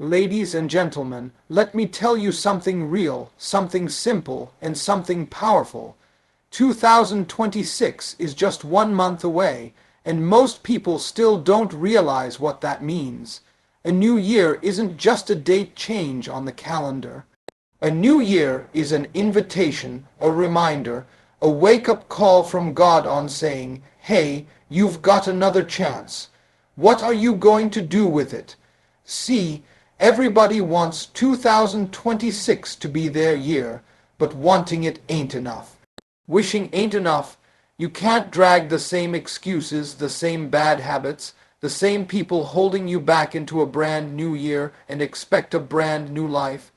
Ladies and gentlemen, let me tell you something real, something simple, and something powerful. 2026 is just 1 month away, and most people still don't realize what that means. A new year isn't just a date change on the calendar. A new year is an invitation, a reminder, a wake-up call from God on saying, "Hey, you've got another chance. What are you going to do with it?" See, everybody wants 2026 to be their year, but wanting it ain't enough. Wishing ain't enough. You can't drag the same excuses, the same bad habits, the same people holding you back into a brand new year and expect a brand new life.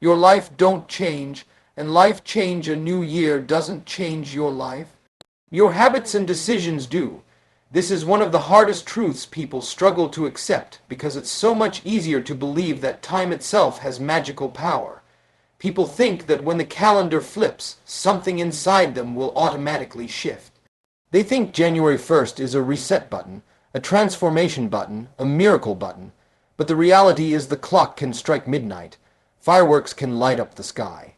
Your life don't change, and life change a new year doesn't change your life. Your habits and decisions do. This is one of the hardest truths people struggle to accept because it's so much easier to believe that time itself has magical power. People think that when the calendar flips, something inside them will automatically shift. They think January 1st is a reset button, a transformation button, a miracle button. But the reality is the clock can strike midnight. Fireworks can light up the sky.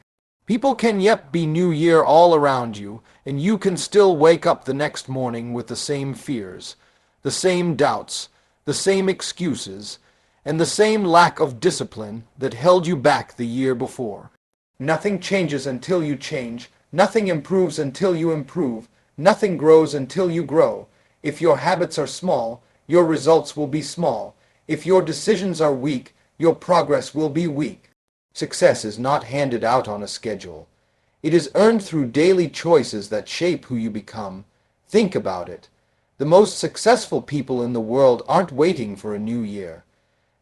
People can yet be New Year all around you, and you can still wake up the next morning with the same fears, the same doubts, the same excuses, and the same lack of discipline that held you back the year before. Nothing changes until you change. Nothing improves until you improve. Nothing grows until you grow. If your habits are small, your results will be small. If your decisions are weak, your progress will be weak. Success is not handed out on a schedule. It is earned through daily choices that shape who you become. Think about it. The most successful people in the world aren't waiting for a new year.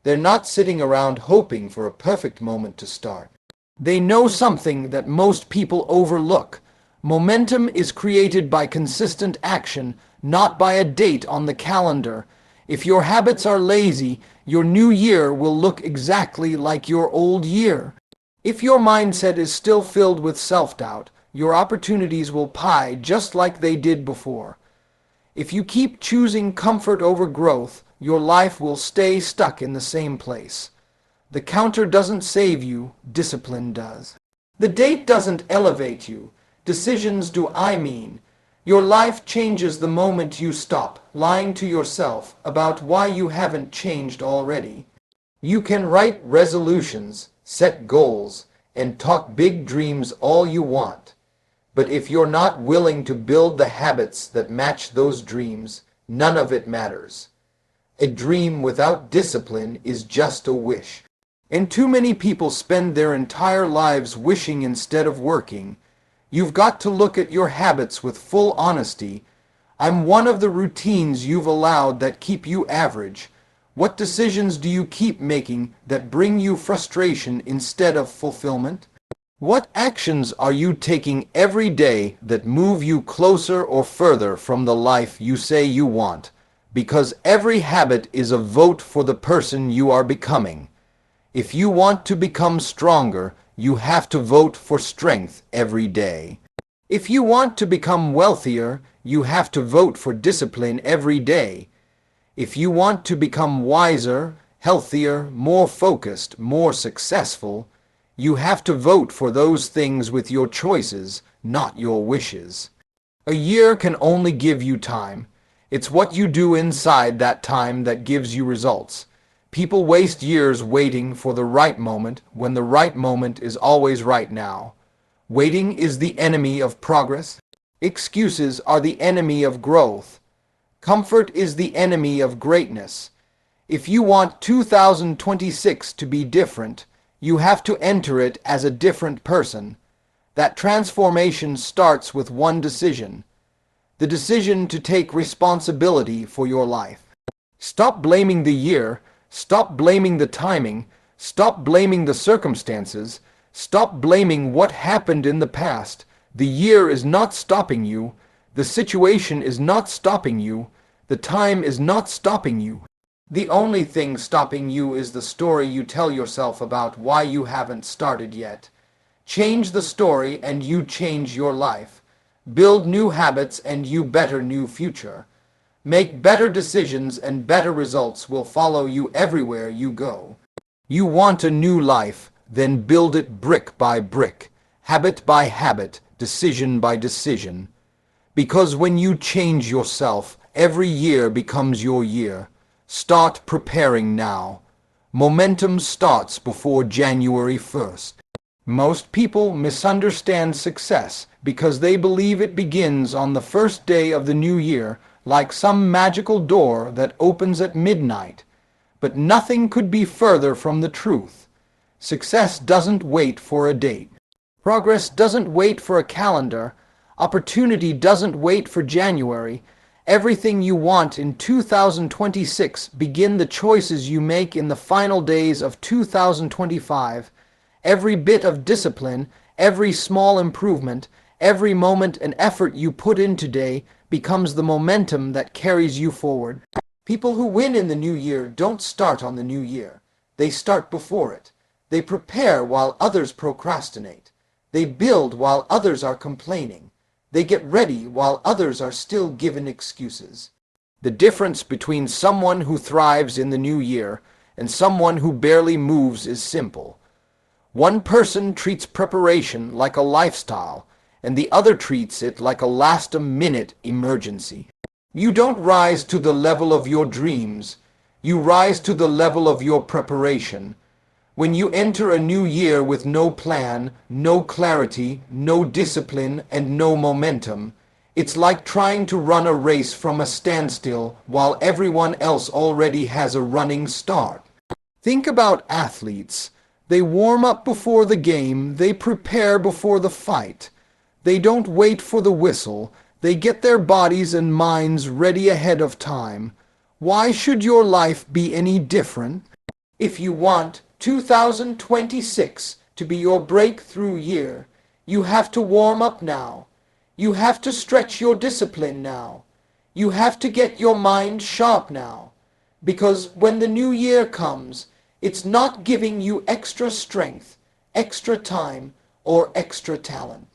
They're not sitting around hoping for a perfect moment to start. They know something that most people overlook. Momentum is created by consistent action, not by a date on the calendar. If your habits are lazy, your new year will look exactly like your old year. If your mindset is still filled with self-doubt, your opportunities will pie just like they did before. If you keep choosing comfort over growth, your life will stay stuck in the same place. The counter doesn't save you, discipline does. The date doesn't elevate you, decisions do. Your life changes the moment you stop lying to yourself about why you haven't changed already. You can write resolutions, set goals, and talk big dreams all you want. But if you're not willing to build the habits that match those dreams, none of it matters. A dream without discipline is just a wish. And too many people spend their entire lives wishing instead of working. You've got to look at your habits with full honesty. I'm one of the routines you've allowed that keep you average. What decisions do you keep making that bring you frustration instead of fulfillment? What actions are you taking every day that move you closer or further from the life you say you want? Because every habit is a vote for the person you are becoming. If you want to become stronger, you have to vote for strength every day. If you want to become wealthier, you have to vote for discipline every day. If you want to become wiser, healthier, more focused, more successful, you have to vote for those things with your choices, not your wishes. A year can only give you time. It's what you do inside that time that gives you results. People waste years waiting for the right moment when the right moment is always right now. Waiting is the enemy of progress. Excuses are the enemy of growth. Comfort is the enemy of greatness. If you want 2026 to be different, you have to enter it as a different person. That transformation starts with one decision. The decision to take responsibility for your life. Stop blaming the year. Stop blaming the timing. Stop blaming the circumstances. Stop blaming what happened in the past. The year is not stopping you. The situation is not stopping you. The time is not stopping you. The only thing stopping you is the story you tell yourself about why you haven't started yet. Change the story and you change your life. Build new habits and you better new future. Make better decisions and better results will follow you everywhere you go. You want a new life, then build it brick by brick, habit by habit, decision by decision. Because when you change yourself, every year becomes your year. Start preparing now. Momentum starts before January 1st. Most people misunderstand success because they believe it begins on the first day of the new year, like some magical door that opens at midnight. But nothing could be further from the truth. Success doesn't wait for a date. Progress doesn't wait for a calendar. Opportunity doesn't wait for January. Everything you want in 2026 begin the choices you make in the final days of 2025. Every bit of discipline, every small improvement, every moment and effort you put in today becomes the momentum that carries you forward. People who win in the new year don't start on the new year. They start before it. They prepare while others procrastinate. They build while others are complaining. They get ready while others are still given excuses. The difference between someone who thrives in the new year and someone who barely moves is simple. One person treats preparation like a lifestyle, and the other treats it like a last-minute emergency. You don't rise to the level of your dreams. You rise to the level of your preparation. When you enter a new year with no plan, no clarity, no discipline, and no momentum, it's like trying to run a race from a standstill while everyone else already has a running start. Think about athletes. They warm up before the game. They prepare before the fight. They don't wait for the whistle. They get their bodies and minds ready ahead of time. Why should your life be any different? If you want 2026 to be your breakthrough year, you have to warm up now. You have to stretch your discipline now. You have to get your mind sharp now. Because when the new year comes, it's not giving you extra strength, extra time, or extra talent.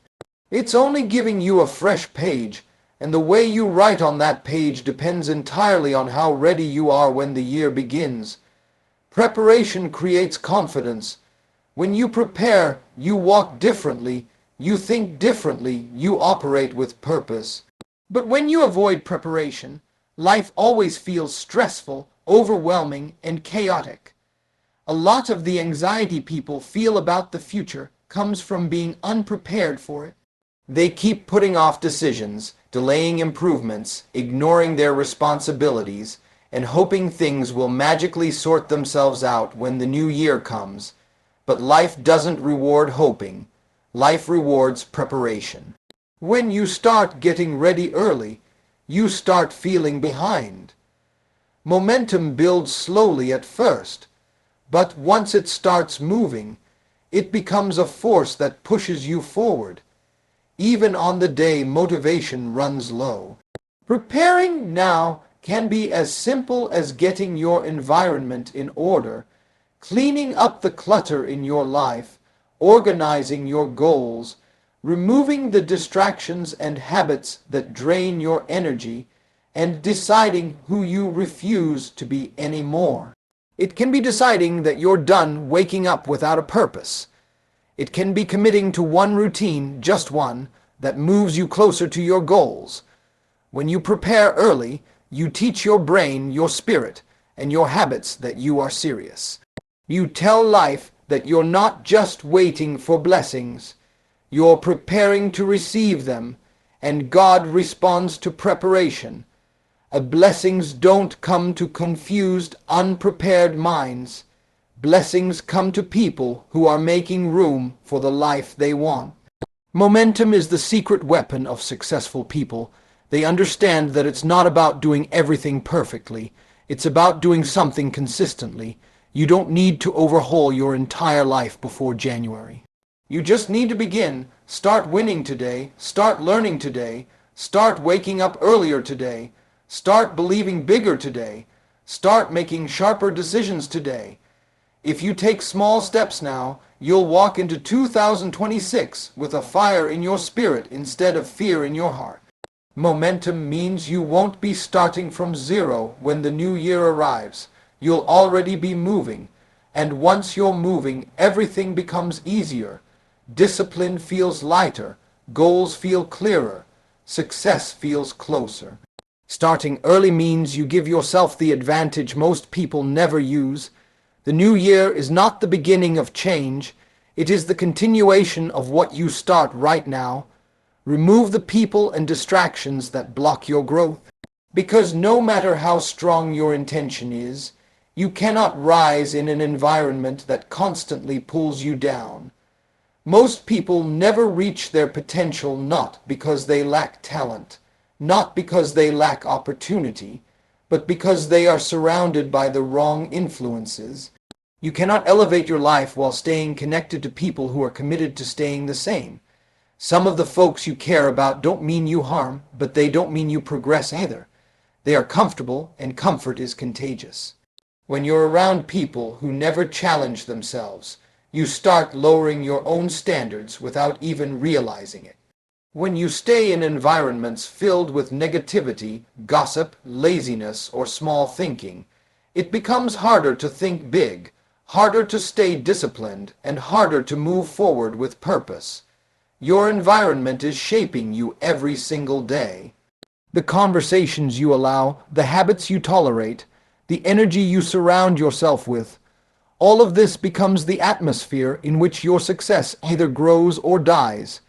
It's only giving you a fresh page, and the way you write on that page depends entirely on how ready you are when the year begins. Preparation creates confidence. When you prepare, you walk differently, you think differently, you operate with purpose. But when you avoid preparation, life always feels stressful, overwhelming, and chaotic. A lot of the anxiety people feel about the future comes from being unprepared for it. They keep putting off decisions, delaying improvements, ignoring their responsibilities, and hoping things will magically sort themselves out when the new year comes. But life doesn't reward hoping. Life rewards preparation. When you start getting ready early, you start feeling behind. Momentum builds slowly at first, but once it starts moving, it becomes a force that pushes you forward. Even on the day motivation runs low. Preparing now can be as simple as getting your environment in order, cleaning up the clutter in your life, organizing your goals, removing the distractions and habits that drain your energy, and deciding who you refuse to be anymore. It can be deciding that you're done waking up without a purpose. It can be committing to one routine, just one, that moves you closer to your goals. When you prepare early, you teach your brain, your spirit, and your habits that you are serious. You tell life that you're not just waiting for blessings. You're preparing to receive them, and God responds to preparation. Blessings don't come to confused, unprepared minds. Blessings come to people who are making room for the life they want. Momentum is the secret weapon of successful people. They understand that it's not about doing everything perfectly. It's about doing something consistently. You don't need to overhaul your entire life before January. You just need to begin. Start winning today. Start learning today. Start waking up earlier today. Start believing bigger today. Start making sharper decisions today. If you take small steps now, you'll walk into 2026 with a fire in your spirit instead of fear in your heart. Momentum means you won't be starting from zero when the new year arrives. You'll already be moving. And once you're moving, everything becomes easier. Discipline feels lighter, goals feel clearer, success feels closer. Starting early means you give yourself the advantage most people never use. The new year is not the beginning of change, it is the continuation of what you start right now. Remove the people and distractions that block your growth. Because no matter how strong your intention is, you cannot rise in an environment that constantly pulls you down. Most people never reach their potential not because they lack talent, not because they lack opportunity, but because they are surrounded by the wrong influences. You cannot elevate your life while staying connected to people who are committed to staying the same. Some of the folks you care about don't mean you harm, but they don't mean you progress either. They are comfortable, and comfort is contagious. When you're around people who never challenge themselves, you start lowering your own standards without even realizing it. When you stay in environments filled with negativity, gossip, laziness, or small thinking, it becomes harder to think big, harder to stay disciplined, and harder to move forward with purpose. Your environment is shaping you every single day. The conversations you allow, the habits you tolerate, the energy you surround yourself with, all of this becomes the atmosphere in which your success either grows or dies.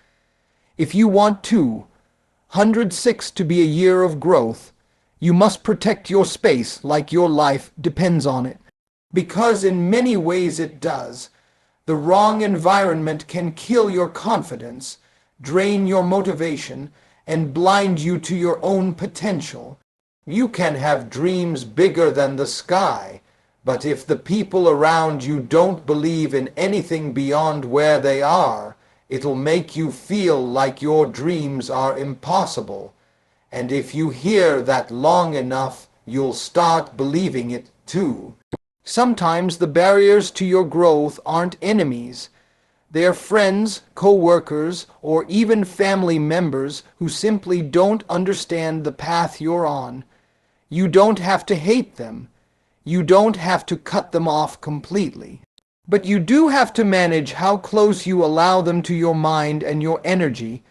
If you want 206 to be a year of growth, you must protect your space like your life depends on it. Because in many ways it does. The wrong environment can kill your confidence, drain your motivation, and blind you to your own potential. You can have dreams bigger than the sky, but if the people around you don't believe in anything beyond where they are, it'll make you feel like your dreams are impossible. And if you hear that long enough, you'll start believing it too. Sometimes the barriers to your growth aren't enemies. They're friends, co-workers, or even family members who simply don't understand the path you're on. You don't have to hate them. You don't have to cut them off completely. But you do have to manage how close you allow them to your mind and your energy.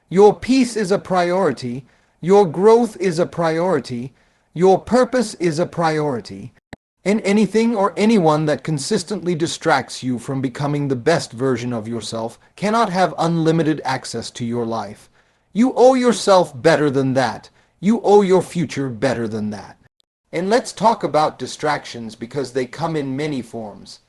Your peace is a priority. Your growth is a priority. Your purpose is a priority. And anything or anyone that consistently distracts you from becoming the best version of yourself cannot have unlimited access to your life. You owe yourself better than that. You owe your future better than that. And let's talk about distractions because they come in many forms.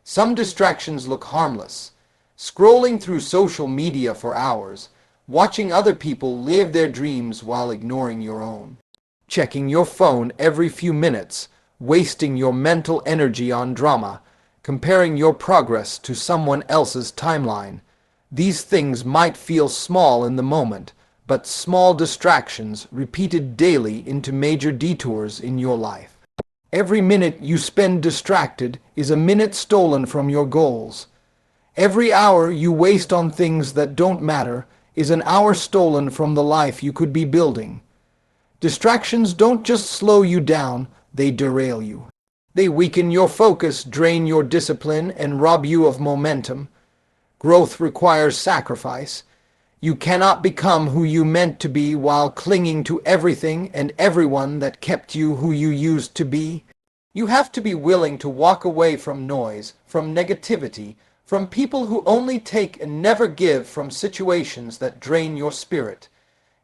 Some distractions look harmless. Scrolling through social media for hours, watching other people live their dreams while ignoring your own. Checking your phone every few minutes, wasting your mental energy on drama, comparing your progress to someone else's timeline. These things might feel small in the moment, but small distractions repeated daily into major detours in your life. Every minute you spend distracted is a minute stolen from your goals. Every hour you waste on things that don't matter is an hour stolen from the life you could be building. Distractions don't just slow you down, they derail you. They weaken your focus, drain your discipline, and rob you of momentum. Growth requires sacrifice. You cannot become who you meant to be while clinging to everything and everyone that kept you who you used to be. You have to be willing to walk away from noise, from negativity, from people who only take and never give, from situations that drain your spirit.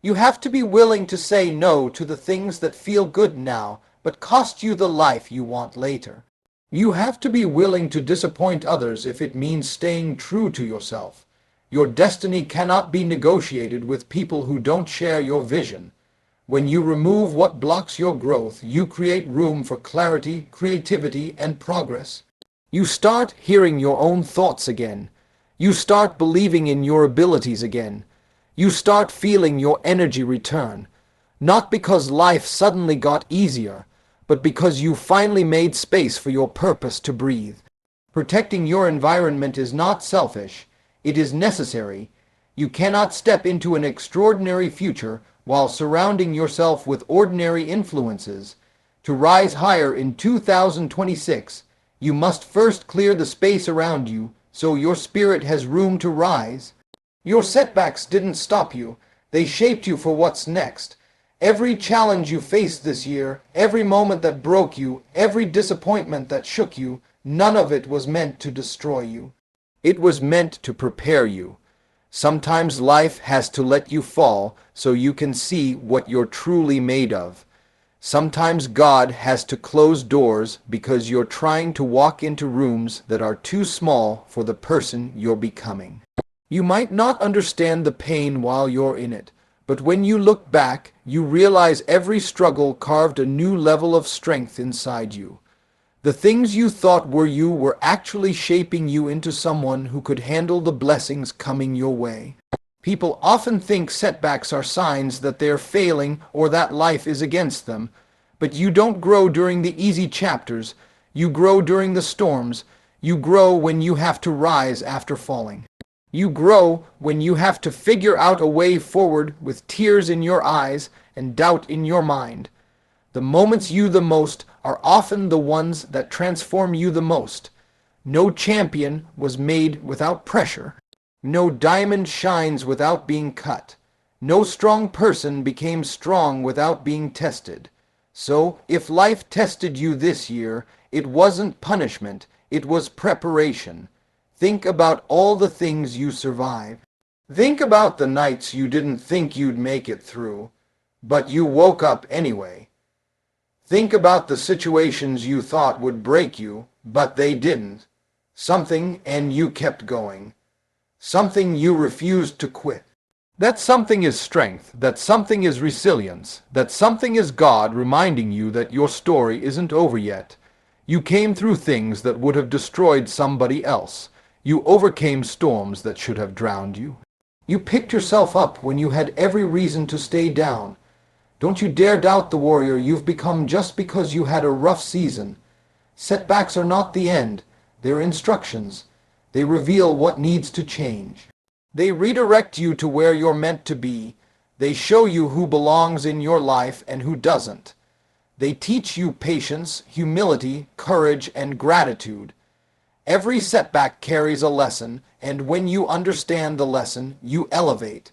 You have to be willing to say no to the things that feel good now, but cost you the life you want later. You have to be willing to disappoint others if it means staying true to yourself. Your destiny cannot be negotiated with people who don't share your vision. When you remove what blocks your growth, you create room for clarity, creativity, and progress. You start hearing your own thoughts again. You start believing in your abilities again. You start feeling your energy return. Not because life suddenly got easier, but because you finally made space for your purpose to breathe. Protecting your environment is not selfish. It is necessary. You cannot step into an extraordinary future while surrounding yourself with ordinary influences. To rise higher in 2026, You must first clear the space around you so your spirit has room to rise. Your setbacks didn't stop you. They shaped you for what's next. Every challenge you faced this year, every moment that broke you, every disappointment that shook you, none of it was meant to destroy you. It was meant to prepare you. Sometimes life has to let you fall so you can see what you're truly made of. Sometimes God has to close doors because you're trying to walk into rooms that are too small for the person you're becoming. You might not understand the pain while you're in it, but when you look back, you realize every struggle carved a new level of strength inside you. The things you thought were you were actually shaping you into someone who could handle the blessings coming your way. People often think setbacks are signs that they're failing or that life is against them. But you don't grow during the easy chapters. You grow during the storms. You grow when you have to rise after falling. You grow when you have to figure out a way forward with tears in your eyes and doubt in your mind. The moments you the most are often the ones that transform you the most. No champion was made without pressure. No diamond shines without being cut. No strong person became strong without being tested. So, if life tested you this year, it wasn't punishment, it was preparation. Think about all the things you survived. Think about the nights you didn't think you'd make it through, but you woke up anyway. Think about the situations you thought would break you, but they didn't. Something, and you kept going. Something you refused to quit. That something is strength, that something is resilience, that something is God reminding you that your story isn't over yet. You came through things that would have destroyed somebody else. You overcame storms that should have drowned you. You picked yourself up when you had every reason to stay down. Don't you dare doubt the warrior you've become just because you had a rough season. Setbacks are not the end. They're instructions. They reveal what needs to change. They redirect you to where you're meant to be. They show you who belongs in your life and who doesn't. They teach you patience, humility, courage, and gratitude. Every setback carries a lesson, and when you understand the lesson, you elevate.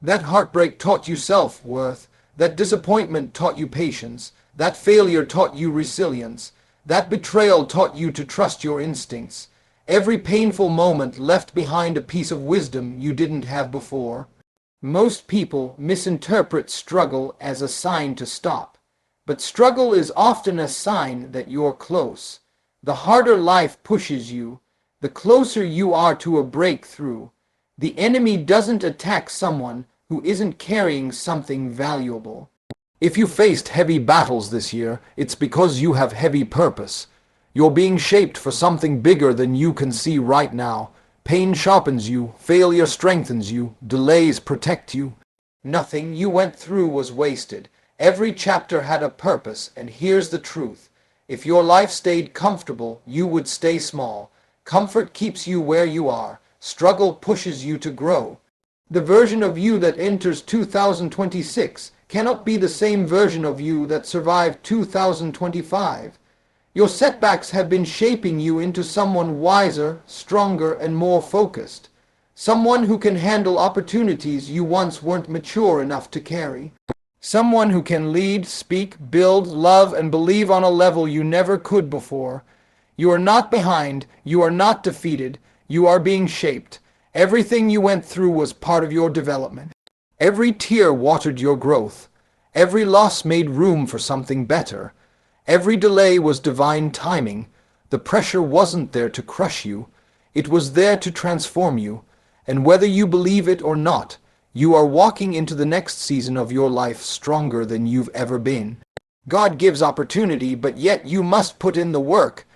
That heartbreak taught you self-worth. That disappointment taught you patience. That failure taught you resilience. That betrayal taught you to trust your instincts. Every painful moment left behind a piece of wisdom you didn't have before. Most people misinterpret struggle as a sign to stop. But struggle is often a sign that you're close. The harder life pushes you, the closer you are to a breakthrough. The enemy doesn't attack someone who isn't carrying something valuable. If you faced heavy battles this year, it's because you have heavy purpose. You're being shaped for something bigger than you can see right now. Pain sharpens you, failure strengthens you, delays protect you. Nothing you went through was wasted. Every chapter had a purpose, and here's the truth. If your life stayed comfortable, you would stay small. Comfort keeps you where you are. Struggle pushes you to grow. The version of you that enters 2026 cannot be the same version of you that survived 2025. Your setbacks have been shaping you into someone wiser, stronger, and more focused. Someone who can handle opportunities you once weren't mature enough to carry. Someone who can lead, speak, build, love, and believe on a level you never could before. You are not behind. You are not defeated. You are being shaped. Everything you went through was part of your development. Every tear watered your growth. Every loss made room for something better. Every delay was divine timing. The pressure wasn't there to crush you. It was there to transform you. And whether you believe it or not, you are walking into the next season of your life stronger than you've ever been. God gives opportunity, but yet you must put in the work.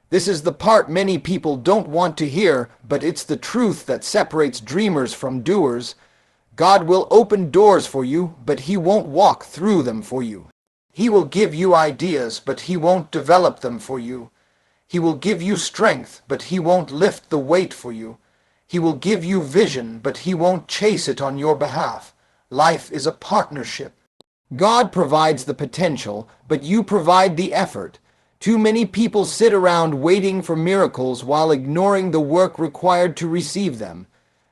This is the part many people don't want to hear, but it's the truth that separates dreamers from doers. God will open doors for you, but He won't walk through them for you. He will give you ideas, but He won't develop them for you. He will give you strength, but He won't lift the weight for you. He will give you vision, but He won't chase it on your behalf. Life is a partnership. God provides the potential, but you provide the effort. Too many people sit around waiting for miracles while ignoring the work required to receive them.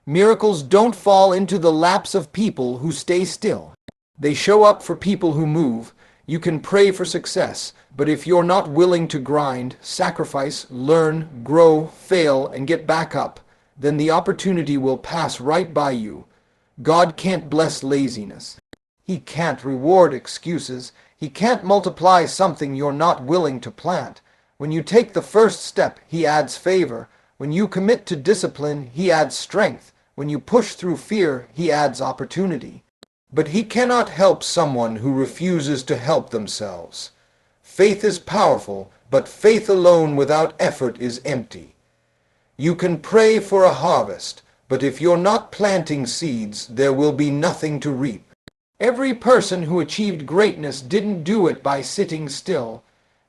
Miracles don't fall into the laps of people who stay still. They show up for people who move. You can pray for success, but if you're not willing to grind, sacrifice, learn, grow, fail, and get back up, then the opportunity will pass right by you. God can't bless laziness. He can't reward excuses. He can't multiply something you're not willing to plant. When you take the first step, He adds favor. When you commit to discipline, He adds strength. When you push through fear, He adds opportunity. But He cannot help someone who refuses to help themselves. Faith is powerful, but faith alone without effort is empty. You can pray for a harvest, but if you're not planting seeds, there will be nothing to reap. Every person who achieved greatness didn't do it by sitting still.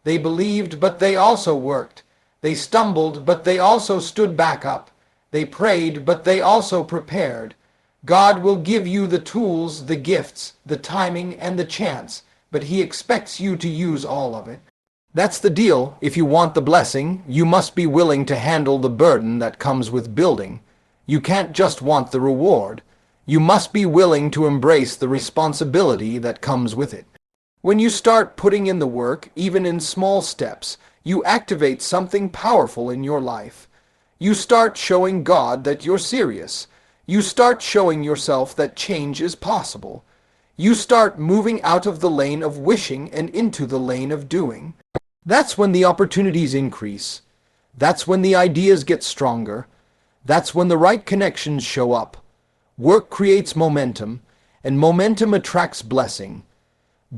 They believed, but they also worked. They stumbled, but they also stood back up. They prayed, but they also prepared. God will give you the tools, the gifts, the timing, and the chance, but He expects you to use all of it. That's the deal. If you want the blessing, you must be willing to handle the burden that comes with building. You can't just want the reward. You must be willing to embrace the responsibility that comes with it. When you start putting in the work, even in small steps, you activate something powerful in your life. You start showing God that you're serious. You start showing yourself that change is possible. You start moving out of the lane of wishing and into the lane of doing. That's when the opportunities increase. That's when the ideas get stronger. That's when the right connections show up. Work creates momentum, and momentum attracts blessing.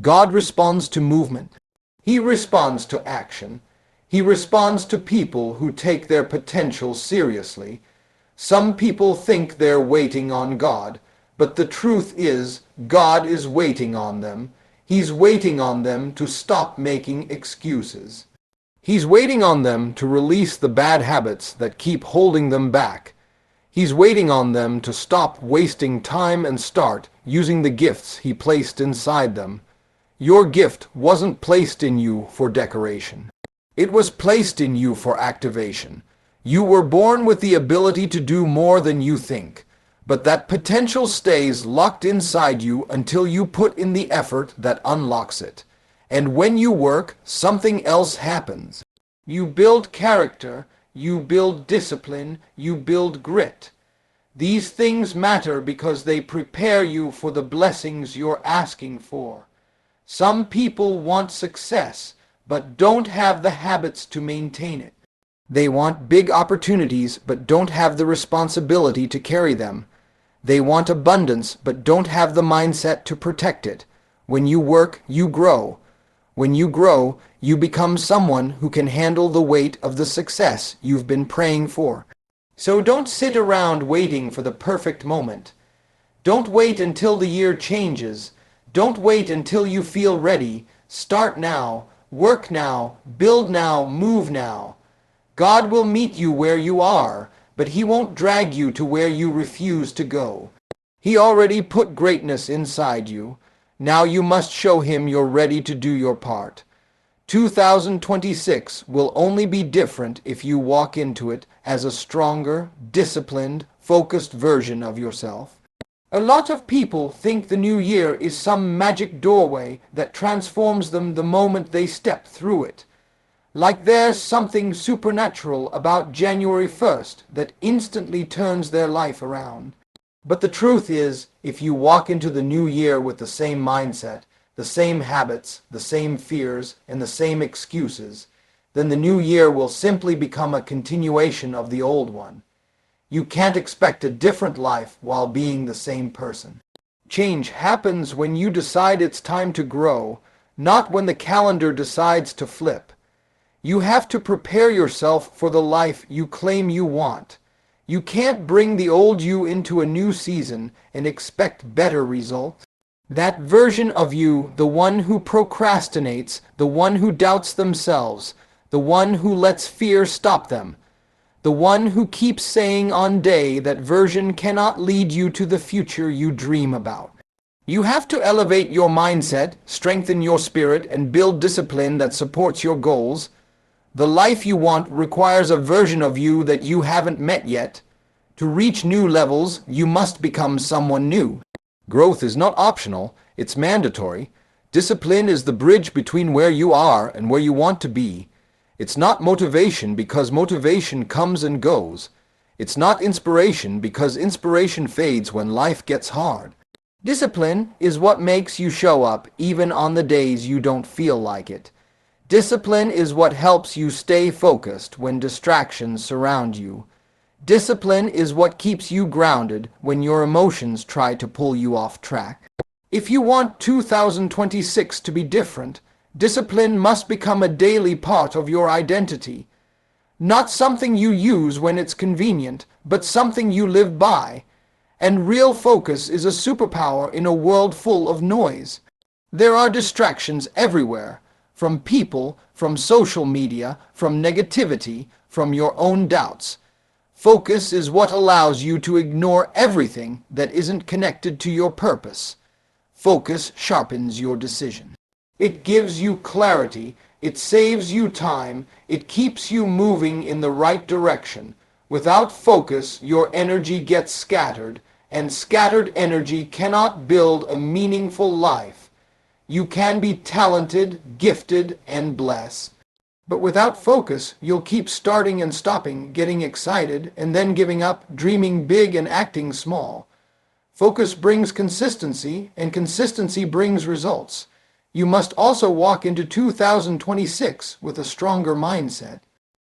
God responds to movement. He responds to action. He responds to people who take their potential seriously. Some people think they're waiting on God, but the truth is, God is waiting on them. He's waiting on them to stop making excuses. He's waiting on them to release the bad habits that keep holding them back. He's waiting on them to stop wasting time and start using the gifts He placed inside them. Your gift wasn't placed in you for decoration. It was placed in you for activation. You were born with the ability to do more than you think, but that potential stays locked inside you until you put in the effort that unlocks it. And when you work, something else happens. You build character. You build discipline, you build grit. These things matter because they prepare you for the blessings you're asking for. Some people want success, but don't have the habits to maintain it. They want big opportunities, but don't have the responsibility to carry them. They want abundance, but don't have the mindset to protect it. When you work, you grow. When you grow, you become someone who can handle the weight of the success you've been praying for. So don't sit around waiting for the perfect moment. Don't wait until the year changes. Don't wait until you feel ready. Start now, work now, build now, move now. God will meet you where you are, but He won't drag you to where you refuse to go. He already put greatness inside you. Now you must show Him you're ready to do your part. 2026 will only be different if you walk into it as a stronger, disciplined, focused version of yourself. A lot of people think the new year is some magic doorway that transforms them the moment they step through it. Like there's something supernatural about January 1st that instantly turns their life around. But the truth is, if you walk into the new year with the same mindset, the same habits, the same fears, and the same excuses, then the new year will simply become a continuation of the old one. You can't expect a different life while being the same person. Change happens when you decide it's time to grow, not when the calendar decides to flip. You have to prepare yourself for the life you claim you want. You can't bring the old you into a new season and expect better results. That version of you, the one who procrastinates, the one who doubts themselves, the one who lets fear stop them, the one who keeps saying on day that version cannot lead you to the future you dream about. You have to elevate your mindset, strengthen your spirit, and build discipline that supports your goals. The life you want requires a version of you that you haven't met yet. To reach new levels, you must become someone new. Growth is not optional, it's mandatory. Discipline is the bridge between where you are and where you want to be. It's not motivation because motivation comes and goes. It's not inspiration because inspiration fades when life gets hard. Discipline is what makes you show up even on the days you don't feel like it. Discipline is what helps you stay focused when distractions surround you. Discipline is what keeps you grounded when your emotions try to pull you off track. If you want 2026 to be different, discipline must become a daily part of your identity. Not something you use when it's convenient, but something you live by. And real focus is a superpower in a world full of noise. There are distractions everywhere, from people, from social media, from negativity, from your own doubts. Focus is what allows you to ignore everything that isn't connected to your purpose. Focus sharpens your decision. It gives you clarity, it saves you time, it keeps you moving in the right direction. Without focus, your energy gets scattered, and scattered energy cannot build a meaningful life. You can be talented, gifted, and blessed. But without focus, you'll keep starting and stopping, getting excited, and then giving up, dreaming big and acting small. Focus brings consistency, and consistency brings results. You must also walk into 2026 with a stronger mindset.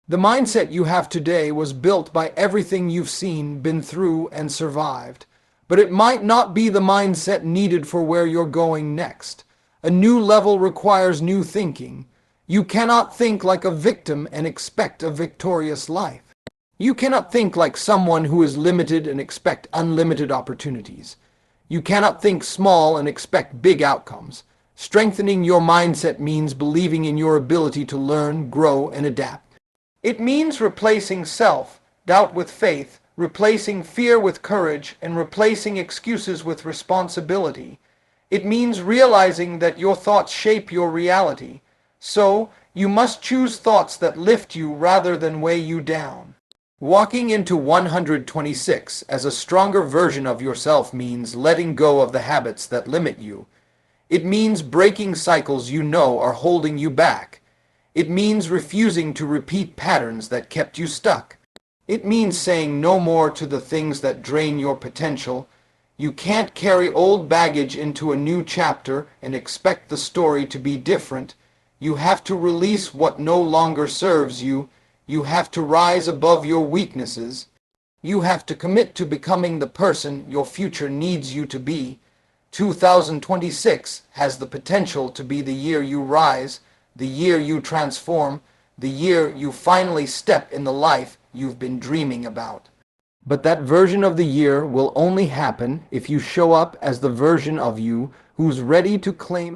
The mindset you have today was built by everything you've seen, been through, and survived. But it might not be the mindset needed for where you're going next. A new level requires new thinking. You cannot think like a victim and expect a victorious life. You cannot think like someone who is limited and expect unlimited opportunities. You cannot think small and expect big outcomes. Strengthening your mindset means believing in your ability to learn, grow, and adapt. It means replacing self-doubt with faith, replacing fear with courage, and replacing excuses with responsibility. It means realizing that your thoughts shape your reality. So, you must choose thoughts that lift you rather than weigh you down. Walking into 126 as a stronger version of yourself means letting go of the habits that limit you. It means breaking cycles you know are holding you back. It means refusing to repeat patterns that kept you stuck. It means saying no more to the things that drain your potential. You can't carry old baggage into a new chapter and expect the story to be different. You have to release what no longer serves you. You have to rise above your weaknesses. You have to commit to becoming the person your future needs you to be. 2026 has the potential to be the year you rise, the year you transform, the year you finally step in the life you've been dreaming about. But that version of the year will only happen if you show up as the version of you who's ready to claim